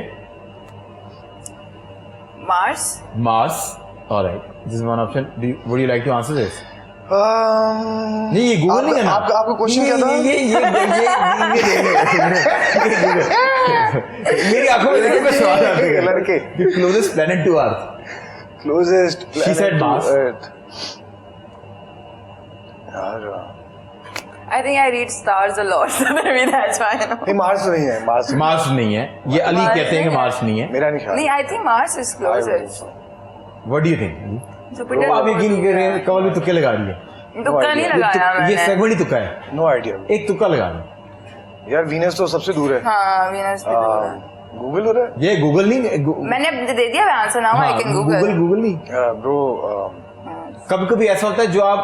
Mars. Mars. All right. This is one option. Would you like to answer this? नहीं ये गूगल नहीं करना. आपका क्वेश्चन क्या था? ये मेरी आंखों में देखो सवाल आ गया. लड़के. The closest planet to Earth. Closest. She said Mars. यार I think I read stars a lot, so maybe that's why I know. नहीं मार्स नहीं है. मार्स. मार्स नहीं है. ये अली Mars कहते हैं कि नहीं है. मार्स नहीं है. मेरा नहीं ख्याल. नहीं, I think Mars is closest. What do you think? Jupiter. आप यकीन करें कमल भी तुक्के लगा रही है. तुक्का नहीं लगाया ये मैंने. सेगमेंट ही तुक्का है. No idea. एक तुक्का लगा रहे. यार वीनस तो सबसे दूर है. हाँ वीनस पे दूर है. गूगल हो रहा है. ये गूगल नहीं. मैंने दे दिया answer. Now I can Google. Google नहीं. ब्रो कभी कभी ऐसा होता है जो आप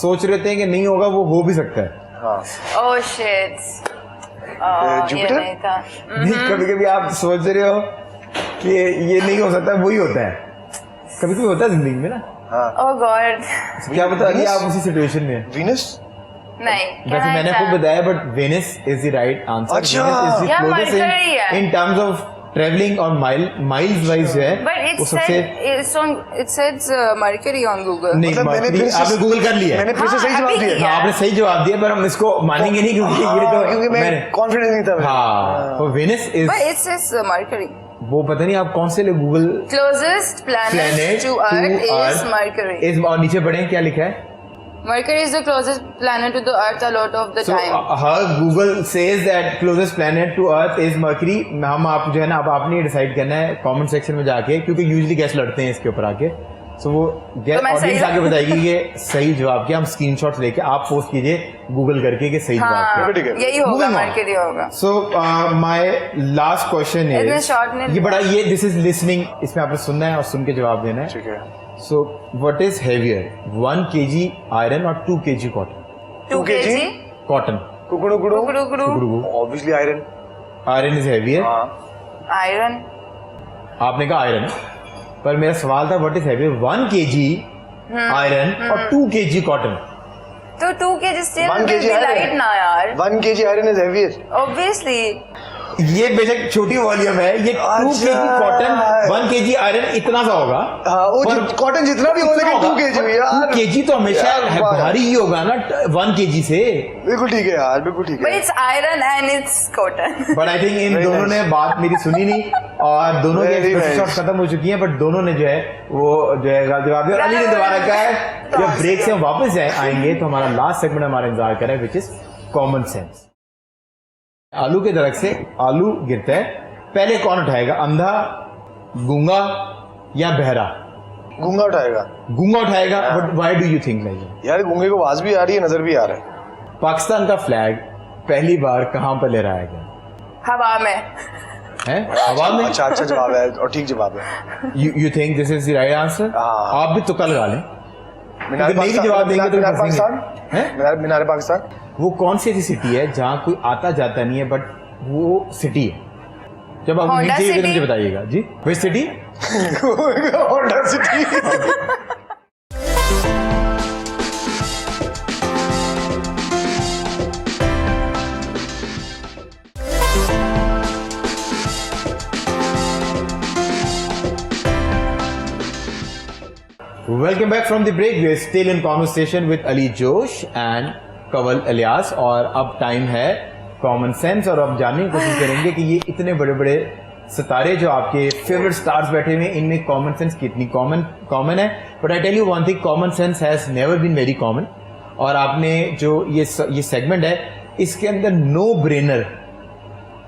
सोच रहे थे कि नहीं होगा वो हो भी सकता है. हाँ. Oh shit. ये जुपिटर? नहीं था. नहीं कभी कभी आप सोच रहे हो कि ये नहीं हो सकता वही होता है. कभी कभी होता है जिंदगी में ना. ओह गॉड. क्या बता रही आप उसी सिचुएशन में. वीनस. नहीं. वैसे मैंने खुद बताया but Venice is the right answer. अच्छा. या मरकरी है. इन टर्म्स ऑफ ट्रेवलिंग और माइल्स वाइज जो है But वो it सबसे said it says Mercury on Google. नहीं मतलब मैंने Mercury फिर से- आपने गूगल कर लिया है. मैंने फिर से सही हाँ, जवाब अभी दिया. किया. हाँ, आपने सही जवाब दिया पर हम इसको मानेंगे नहीं क्योंकि ये तो क्योंकि मैं कॉन्फिडेंस नहीं था. हाँ तो Venice is But it says Mercury. वो पता नहीं आप कौन से Google Closest planet to Earth is Mercury. इस और नीचे पढ़ें क्या लिखा है. Mercury is the closest planet to the Earth a lot of the So time. Google says that closest planet to Earth is Mercury. हम आप जो है ना अब आपने डिसाइड करना है कमेंट सेक्शन में जाके क्योंकि यूजुअली गेस्ट लड़ते हैं इसके ऊपर आके. सो वो गेस्ट मैं सही ऑडियंस आगे बताएगी कि सही जवाब क्या. हम स्क्रीनशॉट्स लेके आप पोस्ट कीजिए गूगल करके कि सही जवाब हाँ क्या. ठीक है. यही होगा. Moving on. Mercury होगा. सो माय लास्ट क्वेश्चन इतने इज short नहीं ये बड़ा ये दिस इज लिसनिंग. इसमें आपने सुनना है और सुन के जवाब देना है. ठीक है. So what is heavier 1 kg iron और 2 kg कॉटन. 2 kg. कॉटन. कुकुड़ू कुड़ू. कुकड़ू. Obviously iron. Iron is heavier. हाँ. Iron. आपने कहा आयरन. पर मेरा सवाल था what is heavier 1 kg iron और 2 kg कॉटन. तो 2 kg still 1 will kg be iron. light ना यार. 1 kg iron is heavier. Obviously. ये बेशक छोटी वॉल्यूम है, ये 2 kg कॉटन 1 kg आयरन इतना सा होगा. हाँ, वो कॉटन जितना भी हो लेकिन 2 kg में यार. 2 kg तो हमेशा भारी ही होगा ना 1 kg से. बिल्कुल ठीक है यार, बिल्कुल ठीक But है. it's iron and it's cotton. But I think in Very दोनों nice. ने बात मेरी सुनी नहीं और दोनों के Very एक्सप्रेशन nice. खत्म हो चुकी हैं, बट दोनों ने जो है वो जो है जवाब दिया. और अली ने दोबारा कहा है जब ब्रेक से हम वापस आएंगे तो हमारा लास्ट सेगमेंट हमारा इंतजार कर रहा है विच इज कॉमन सेंस. आलू के दरख्त से आलू गिरता है, पहले कौन उठाएगा, अंधा, गूंगा या बहरा? गूंगा उठाएगा. गूंगा उठाएगा. But why do you think like? यार गूंगे को आवाज भी आ रही है, नजर भी आ रहा है. पाकिस्तान का फ्लैग पहली बार कहां पर लहराया गया हवा में. है? हवा में. अच्छा जवाब है और ठीक जवाब है. You think this is the right answer? हाँ. आप भी तुक्का लगा लें. मीनार अगर नहीं भी जवाब देंगे तो मीनार फंसेंगे. पाकिस्तान. हैं? मीनार पाकिस्तान. वो कौन सी ऐसी सिटी है जहां कोई आता जाता नहीं है बट वो सिटी है? जब आप Honda नीचे City? मुझे बताइएगा जी. Which city? Honda City. Welcome back from the break. We are still in conversation with Ali Josh and Kanwal Ilyas और अब टाइम है कॉमन सेंस और अब जानने की कोशिश करेंगे कि ये इतने बड़े बड़े सितारे जो आपके फेवरेट स्टार्स बैठे हुए हैं इनमें कॉमन सेंस कितनी कॉमन है. But I tell you one thing, common sense has never been very common. और आपने जो ये सेगमेंट है इसके अंदर नो ब्रेनर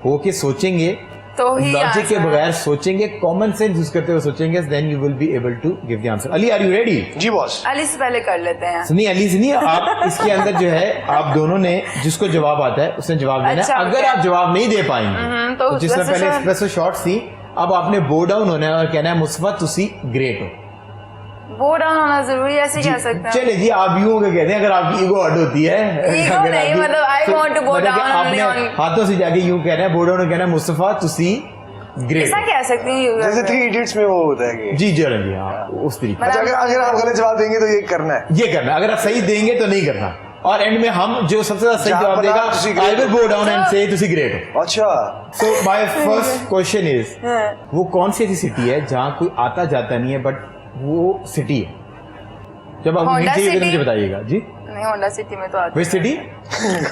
होके सोचेंगे, तो ही लॉजिक के answer. बगैर सोचेंगे, कॉमन सेंस यूज करते हुए सोचेंगे, then you will be able to give the answer. Ali are you ready? जी बॉस. अली से पहले कर लेते हैं. सुनिए अली सुनिए, आप इसके अंदर जो है आप दोनों ने जिसको जवाब आता है उसने जवाब देना अच्छा, है. अगर okay. आप जवाब नहीं दे पाएंगे तो जिस तरह वैसे पहले सर- एक्सप्रेसो शॉर्ट्स थी, अब आपने बो डाउन होना है और कहना है मुस्तफा तुसी ग्रेट हो. वो डाउन होना जरूरी है, ऐसे कह सकते हैं. चले जी, आप यूं के कहते हैं अगर आपकी ईगो हट होती है. Ego अगर नहीं, आपकी- मतलब I want to go मतलब कि down आपने only on- हाथों से जाके यूं कहना है, बो डाउन कहना है मुस्तफा तुसी ग्रेट. ऐसा कह सकती हूँ. जैसे 3 इडियट्स में वो होता है कि जी जी जी हाँ उस तरीके. अच्छा अगर आप गलत जवाब देंगे तो ये करना है. ये करना, अगर आप सही देंगे तो नहीं करना. और एंड में हम जो सबसे ज्यादा सही जहाँ जवाब पर देगा आप तुसी great आई विल हो। गो डाउन एंड से तुसी ग्रेट हो. अच्छा. सो माय फर्स्ट क्वेश्चन इज वो कौन सी ऐसी सिटी है जहां कोई आता जाता नहीं है बट वो सिटी है? जब आप Honda नीचे City? मुझे बताइएगा जी. नहीं, होंडा सिटी में तो आती विच city?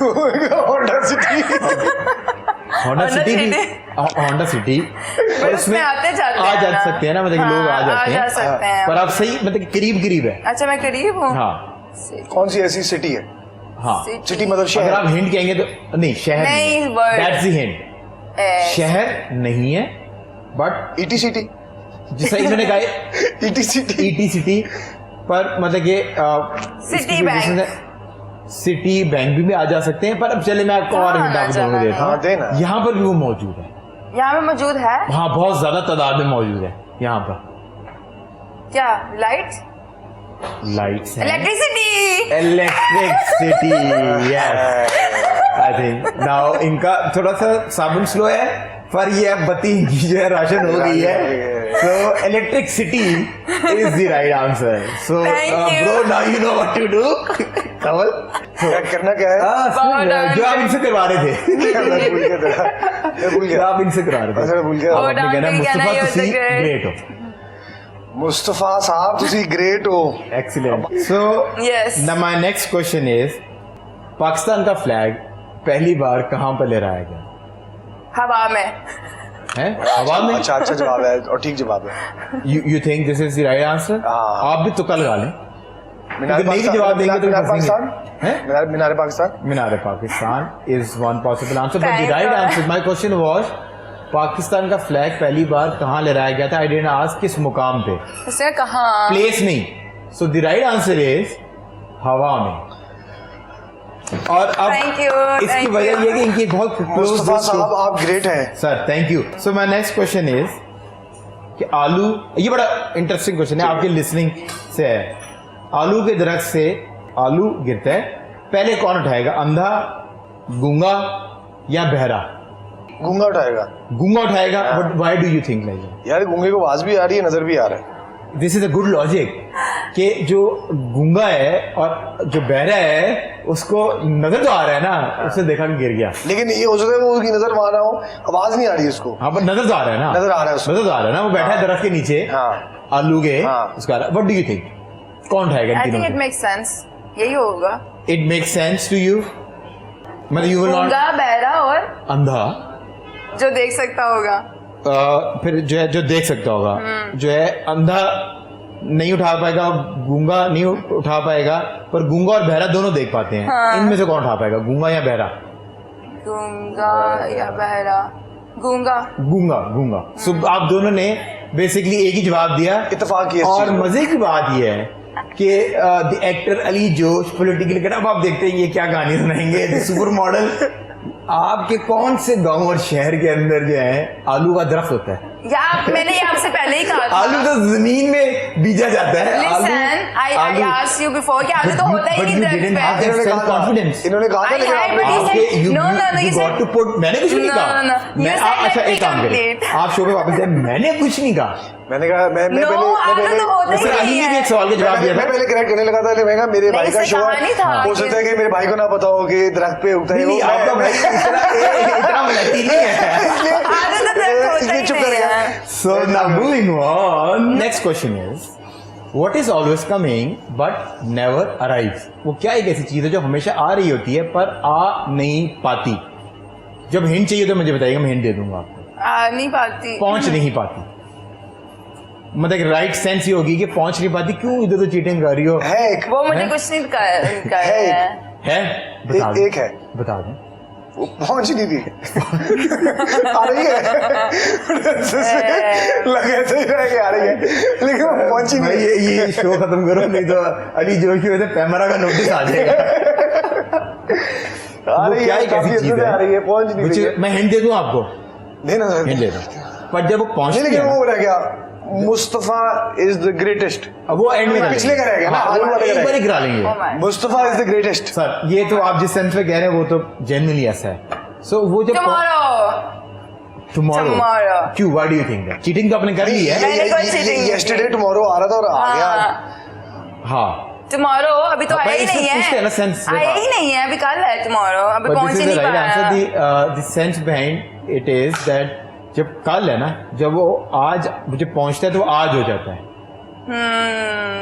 Honda city. Honda city भी होंडा सिटी और उसमें आते जाते आ हैं जा ना। सकते हैं ना, मतलब कि लोग आ जाते हैं. आ जा सकते हैं. पर आप सही मतलब कि करीब करीब है. अच्छा मैं करीब हूँ. हाँ कौन सी ऐसी सिटी है? हाँ. सिटी मतलब अगर शहर. आप हिंट कहेंगे तो नहीं, शहर नहीं, word. That's the hint. शहर नहीं है बट ईटी सिटी. जैसा इन्होंने कहा ईटी सिटी. ईटी सिटी, पर मतलब कि City Bank. सिटी बैंक भी आ जा सकते हैं. पर अब चले मैं आपको और हिंट आपको दोनों देता हाँ, देना. हूँ. यहाँ पर भी वो मौजूद है. यहाँ पे मौजूद है. हाँ बहुत ज्यादा तादाद में मौजूद है यहाँ पर. क्या? लाइट? लाइट्स हैं, electricity. Electricity. Yes I think now इनका थोड़ा सा साबुन स्लो है पर ये अब बत्ती की जो है रोशन हो गई है. So electricity is the right answer. So Thank you. Bro now you know what to do. Kamal क्या करना क्या है? जो आप इनसे करवा रहे थे मैं भूल गया था. मैं भूल जो गया. आप इनसे करवा रहे अच्छा, थे मैं भूल गया. अब Oh, आपने down कहना भी कहना, मुस्तफा you're तुसी the great. ग्रेट हो. मुस्तफा साहब तुसी ग्रेट हो. Excellent. So Yes. My next question is Pakistan का फ्लैग पहली बार कहां पर लहराया गया हवा में. है? हवा में. अच्छा जवाब है और ठीक जवाब है. You think this is the right answer? हाँ. आप भी तुक्का लगा लें. मीनार अगर नहीं भी जवाब देंगे तो मीनार फंसेंगे. पाकिस्तान. हैं? Minar Pakistan. Minar Pakistan is one possible answer but the Thank right God. Answer my question was Pakistan का फ्लैग पहली बार कहां लहराया गया था. आई डिडंट आस्क किस मुकाम पे, उसने कहा. प्लेस नहीं. So the right answer is हवा में. और अब Thank you, इसकी thank वजह you. यह है कि इनकी बहुत क्लोज मुस्तफा साहब आप ग्रेट हैं. Sir thank you. So my next question is कि आलू, ये बड़ा इंटरेस्टिंग क्वेश्चन है आपके लिसनिंग से है. आलू के दरख्त से आलू गिरता है, पहले कौन उठाएगा, अंधा, गूंगा या बहरा? गूंगा उठाएगा। गूंगा उठाएगा, but why do you think like यार गूंगे को आवाज भी आ रही है, नजर भी आ रहा है। This is a good logic कि जो गूंगा है और जो बहरा है उसको नजर तो आ रहा है ना, उसने देखा कि गिर गया, लेकिन ये हो सकता है वो उसकी नजर वहां ना हो, आवाज नहीं आ रही है उसको। हाँ पर नजर तो आ रहा है ना, नजर आ रहा है उसको। नजर तो आ रहा है ना, वो बैठा है दरख्त के नीचे आलू के, उसका व्हाट डू यू थिंक कौन उठाएगा? I think it makes sense, यही होगा। It makes sense to you, मतलब यू विल नॉट गूंगा, बहरा और अंधा जो देख सकता होगा। फिर जो है जो देख सकता होगा, जो है अंधा नहीं उठा पाएगा, गूंगा नहीं उठा पाएगा, पर गूंगा और बहरा दोनों देख पाते हैं। हाँ। इनमें से कौन उठा पाएगा, गूंगा या बहरा? गूंगा या बहरा? गूंगा। गूंगा, गूंगा। सो आप दोनों ने बेसिकली एक ही जवाब दिया, इत्तेफाक किया। और मजे की बात यह है कि द एक्टर अली जोश पॉलिटिकल कैड, अब आप देखते हैं ये क्या कहानी सुनाएंगे। सुपर मॉडल, आपके कौन से गांव और शहर के अंदर जो है आलू का दरख्त होता है? या मैंने ये आपसे पहले ही कहा था। आलू तो जमीन में बीजा जाता है। Listen, I asked you before कि आलू तो होता ही नहीं दरख्त पे। कॉन्फिडेंस इन्होंने कहा था I लेकिन had, आपने but you आपके said- you No, no, no, you got said- to put, मैंने कुछ नहीं No, कहा। no, no. You मैं said अच्छा let एक me काम करें, complete. आप शो पे वापस आए, मैंने कुछ नहीं कहा। मैंने कहा मैं No, आलू तो होता ही सर अली नहीं ने भी एक है। सवाल का जवाब दिया मैं था। पहले करेक्ट करने लगा था, लेकिन मैं कहा मेरे भाई का इससे शो कहानी था हो कि- सकता है कि मेरे भाई को ना पता हो कि दरख्त पे उगता है नहीं, वो। आपका भाई इतना मलती नहीं है। आलू तो दरख्त होता इसलिए ही चुप नहीं कर गया। है। So now moving on, next question is, what is always coming but never arrives? वो क्या एक ऐसी चीज है जो हमेशा आ रही होती है पर आ नहीं पाती? जब हिंट चाहिए तो मुझे बताइएगा, मैं हिंट दे दूंगा आपको। नहीं पाती। पहुंच नहीं पाती, मतलब राइट सेंस ये होगी कि पहुंच नहीं पाती। क्यों इधर तो चीटिंग कर रही हो? है एक, वो मुझे है? कुछ नहीं कर है। बता दो, एक है, बता दो। वो पहुंच नहीं थी। आ रही है, लगे तो ही आ रही है, लेकिन वो पहुंची भाई नहीं। ये शो खत्म करो, नहीं तो अली जोश की वजह से पैमरा का नोटिस आ जाएगा। आ वो रही क्या है, एक काफी ऐसी चीज अंदर है, आ रही है, पहुंच नहीं रही है। मैं हिंट दे दूं आपको? नहीं ना हिंट दे दो, पर जब वो पहुंचती लेकिन है ना, वो रह गया, मुस्तफा इज द ग्रेटेस्ट। अब वो एंड में कर पिछले का रह गया ना, हाँ, आलू वाले का एक रह बार ही गया। करा लेंगे। Oh my- Mustafa is the greatest. Sir ये तो आप जिस सेंस में कह रहे हैं वो तो जेन्युइनली ऐसा है। सो वो जब Tomorrow. क्यों, why do you think that? Cheating तो आपने कर ली है। मैंने कोई cheating नहीं की। यस्टरडे टुमारो आ रहा था और आ गया। हाँ, टुमारो अभी तो हाँ, आया ही इससे नहीं पूछते हैं ना sense से। है। आया ही नहीं है, अभी कल है टुमारो, अभी but पहुंच this ही is नहीं the right पाया। answer. The sense behind it is that जब कल है ना, जब वो आज जब पहुंचता है तो वो आज हो जाता है।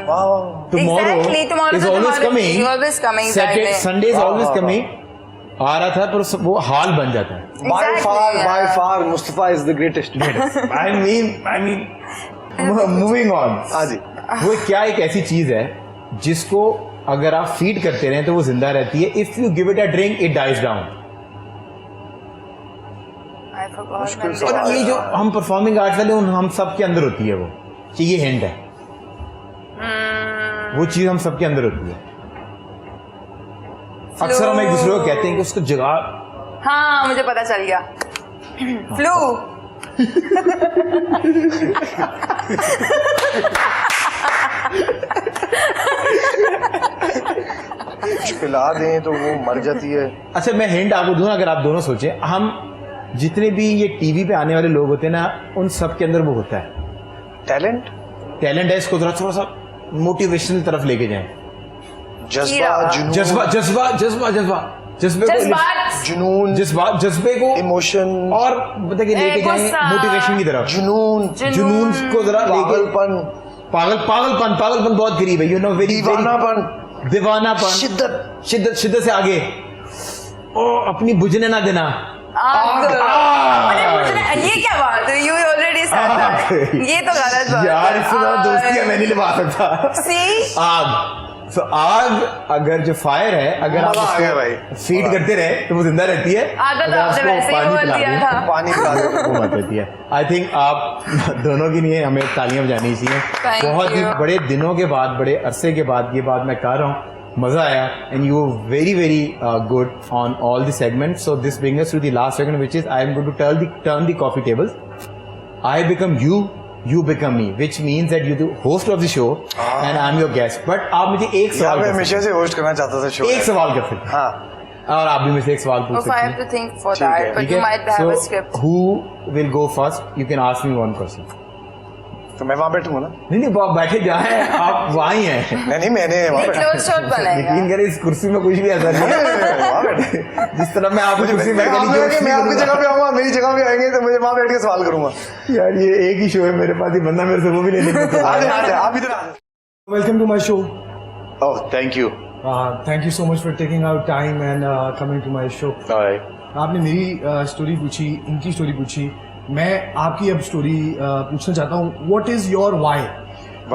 वाह वाह। Tomorrow Tomorrow is तो always coming. always coming, Saturday, exactly. Sunday is हाँ, always हाँ, coming. आ रहा था पर वो हाल बन जाता है। By far Mustafa is the greatest. I mean, moving on. हाँ जी। वो क्या एक ऐसी चीज है जिसको अगर आप फीड करते रहें तो वो जिंदा रहती है। If you give it a drink it dies down. I forgot मुश्किल मैंने सवाल और ये जो हम परफॉर्मिंग आर्ट्स वाले हम सब के अंदर होती है वो, कि ये हिंट है, वो चीज हम सब के अंदर होती है। अक्सर हम एक दूसरे को कहते हैं कि उसको जगा। हाँ मुझे पता चल गया। फ्लू। कुछ पिला दें तो वो मर जाती है। अच्छा मैं हिंट आपको दूं, अगर आप दोनों सोचें, हम जितने भी ये टीवी पे आने वाले लोग होते हैं ना, उन सब के अंदर वो होता है टैलेंट, टैलेंट है। इसको थोड़ा सा मोटिवेशनल तरफ लेके जाएं। जज्बा, जुनून, जज्बा जज्बा जज्बा जज्बा जज्बे को, जज्बात। जुनून, जज्बे को इमोशन और मतलब कि लेके जाएं गुस्सा। मोटिवेशन की तरफ। जुनून, जुनून को जरा लेके, पागलपन, पागलपन बहुत करीब है, यू नो, वेरी दीवानापन, दीवानापन, शिद्दत से आगे, ओ अपनी बुझने ना देना। आग। ये क्या बात है? You already said that. ये तो गलत बात है। यार इससे ज्यादा दोस्तियां मैं नहीं निभा सकता। See? आग, तो आग अगर जो फायर है, अगर आप मजा आ गया भाई। उसको फीड करते रहे तो वो जिंदा रहती है। आधा तो अगर आपने उसको वैसे ही पानी बोल पिला दिया दें, था। पानी पिला दो। वो मत रहती है। आई थिंक आप दोनों के लिए हमें तालियां बजानी चाहिए। Thank बहुत ही you. बड़े दिनों के बाद, बड़े अरसे के बाद ये बात मैं कर रहा हूँ, मजा आया। And you very good on all the segment. So this brings us to the last segment which is I am going to turn the coffee tables. I become you become me, which means that you're the host of the show and I'm your guest. But आप मुझे एक यार सवाल मैं कर हमेशा सकते से होस्ट करना चाहता था शो। हैं। एक सवाल कर सकते हैं। हाँ, और आप भी मुझसे एक सवाल पूछ If I सकते have हैं. to think for that, but you might have a script. who will go first? You can ask me one question. तो मैं वहाँ बैठूंगा ना? नहीं आप बैठे जाए, आप वहाँ ही हैं. नहीं मैंने वहाँ बैठा. Close shot यकीन बनेगा. करें इस कुर्सी में कुछ भी असर नहीं है. वहाँ बैठा. जिस तरह मैं आपकी कुर्सी में बैठ मैं आपकी जगह पे आऊंगा, मेरी जगह पे आएंगे तो मुझे वहाँ बैठ के सवाल करूंगा. यार ये एक ही शो है मेरे पास, ही बंदा मेरे से वो भी लेने को आ जाए आप इधर आ जाए. Welcome to my show. Oh, thank you. Thank you so much for taking out time and coming to my show. Alright. आपने मेरी स्टोरी पूछी, इनकी स्टोरी पूछी, मैं आपकी अब स्टोरी पूछना चाहता हूँ. What is your why?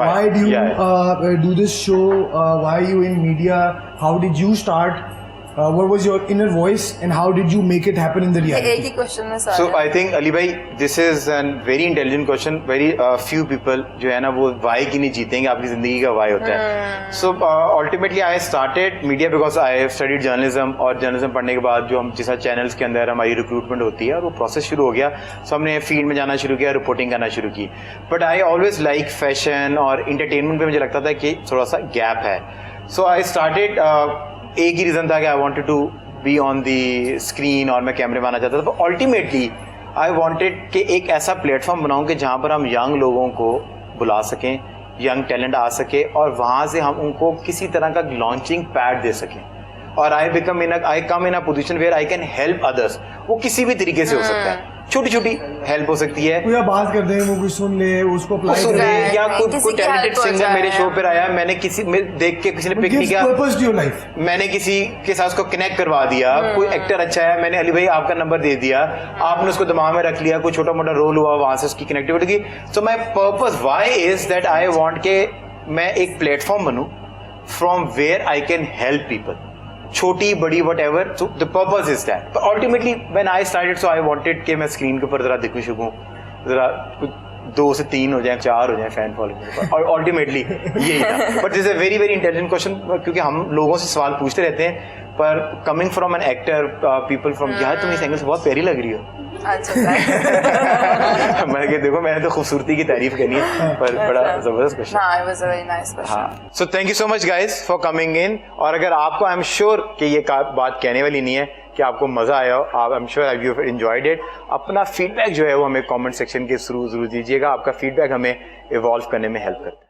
Why do you do this show? Why are you in media? How did you start? What was your inner voice and how did you make it happen in the एक reality? ही क्वेश्चन में So सारा. I think Ali bhai, this is a very intelligent question. Very few people जो है ना वो why की नहीं जीतेंगे, आपकी जिंदगी का why होता है. So ultimately I started media because I have studied journalism और journalism पढ़ने के बाद जो हम जैसा channels के अंदर हमारी recruitment होती है और वो process शुरू हो गया. So हमने फील्ड में जाना शुरू किया, रिपोर्टिंग करना शुरू की. But I always like fashion और entertainment पे मुझे लगता था कि थोड़ा सा gap है. So I started एक ही रीज़न था कि I wanted to be on the screen और मैं कैमरे में आना चाहता था. तो अल्टीमेटली आई वांटेड कि एक ऐसा प्लेटफॉर्म बनाऊं कि जहां पर हम यंग लोगों को बुला सकें, यंग टैलेंट आ सके और वहां से हम उनको किसी तरह का लॉन्चिंग पैड दे सकें. और I come in a position where I can help others. वो किसी भी तरीके से हो सकता है, छोटी छोटी हेल्प हो सकती है. कोई आप बात कर दें, वो कुछ सुन ले, उसको अप्लाई सुन कर ले ले. या किसी कोई की टैलेंटेड help हो सिंगर जाए. मेरे शो पर आया, मैंने किसी देख के किसी ने पिक नहीं Gives किया, purpose to your life. मैंने किसी के साथ उसको कनेक्ट करवा दिया. कोई एक्टर अच्छा है, मैंने अली भाई आपका नंबर दे दिया, आपने उसको दिमाग में रख लिया, कोई छोटा मोटा रोल हुआ, वहां से उसकी कनेक्टिविटी की. So my purpose why is that I want के मैं एक प्लेटफॉर्म बनूं from where I can help people, छोटी बड़ी whatever. So the purpose is that. But ultimately when I started so I wanted कि मैं स्क्रीन के ऊपर जरा दिखूं शकूं, जरा कुछ 2 से 3 हो जाए, 4 हो जाए फैन फॉलोइंग. और अल्टीमेटली यही था. But this is a very very intelligent question, क्योंकि हम लोगों से सवाल पूछते रहते हैं, पर coming from an actor, people from, यार तुम इस एंगल से बहुत प्यारी लग रही हो. अच्छा. मैंने कहा देखो मैंने तो खूबसूरती की तारीफ करनी है, पर बड़ा जबरदस्त question. No, it was a very nice question. हाँ, so thank you so much guys for coming in. और अगर आपको आई एम श्योर कि ये बात कहने वाली नहीं है कि आपको मजा आया हो, आप I am sure you enjoyed it. अपना फीडबैक जो है वो हमें कमेंट सेक्शन के थ्रू जरूर दीजिएगा. आपका फीडबैक हमें इवॉल्व करने में हेल्प करता है.